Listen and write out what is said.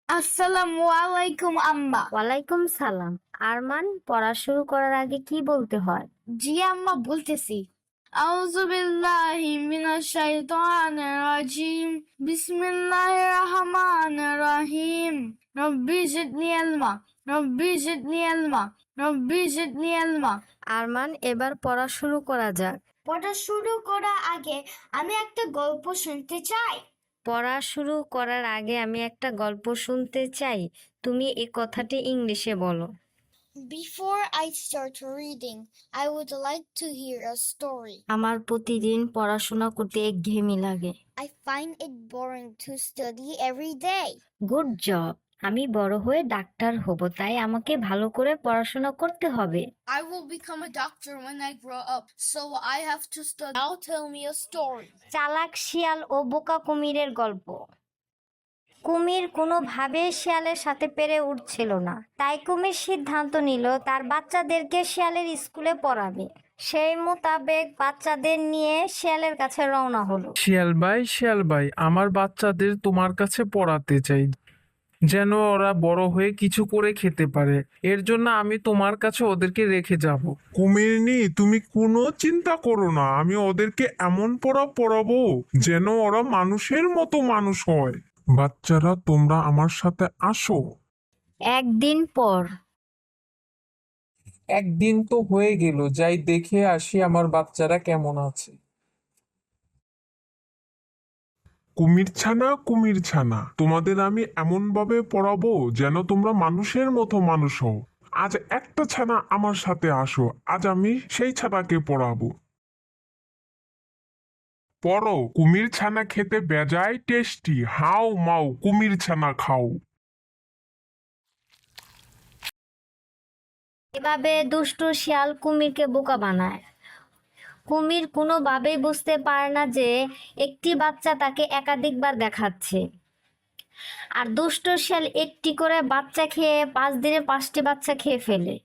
আসসালামু আলাইকুম আম্মা। ওয়ালাইকুম সালাম। আরমান, পড়া শুরু করার আগে কি বলতে হয়? জি আম্মা, বলতেছি। আউযু বিল্লাহি মিনাশ শাইতানির রাজিম। বিসমিল্লাহির রহমানির রহিম। রব্বি জিদনি ইলমা, রব্বি জিদনি ইলমা, রব্বি জিদনি ইলমা। আরমান, এবার পড়া শুরু করা যাক। পড়া শুরু করার আগে আমি একটা গল্প শুনতে চাই। পড়া শুরু করার আগে আমি একটা গল্প শুনতে চাই। তুমি এই কথাটি ইংলিশে বলো। Before I start reading, I would like to hear a story. আমার প্রতিদিন পড়াশোনা করতে একঘেয়েমি লাগে। I find it boring to study every day. Good job. আমি বড় হয়ে ডাক্তার হব, তাই আমাকে ভালো করে পড়াশোনা করতে হবে। I will become a doctor when I grow up, so I have to study. Now tell me a story. চালাক শিয়াল ও বোকা কুমিরের গল্প। কুমির কোনোভাবে শিয়ালের সাথে পেরে উঠছিল না, তাই কুমির সিদ্ধান্ত নিল তার বাচ্চাদেরকে শিয়ালের স্কুলে পড়াবে। সেই মোতাবেক বাচ্চাদের নিয়ে শিয়ালের কাছে রওনা হলো। শিয়াল ভাই, আমার বাচ্চাদের তোমার কাছে পড়াতে চাই, যেন ওরা বড় হয়ে কিছু করে খেতে পারে। এর জন্য আমি তোমার কাছে ওদেরকে রেখে যাব। কুমিরনি, তুমি কোনো চিন্তা করো না, আমি ওদেরকে এমন পড়া পড়াবো যেন ওরা মানুষের মতো মানুষ হয়। বাচ্চারা, তোমরা আমার সাথে আসো। একদিন পর একদিন তো হয়ে গেল, যাই দেখে আসি আমার বাচ্চারা কেমন আছে। কুমির ছানা, তোমাদের আমি এমন ভাবে পড়াবো যেন তোমরা মানুষের মতো মানুষ হও। আজ একটা ছানা আমার সাথে আসো, আজ আমি সেই ছানাকে পড়াবো। পড়ো, কুমির ছানা খেতে বেজায় টেস্টি, হাও মাও কুমির ছানা খাও। এভাবে দুষ্টু শিয়াল কুমিরকে বোকা বানায়। কুমির কোনোভাবেই বুঝতে পারে না যে একটি বাচ্চা তাকে একাধিকবার দেখাচ্ছে। আর দুষ্ট শিয়াল একটি করে বাচ্চা খেয়ে 5 দিনে 5টি বাচ্চা খেয়ে ফেলে।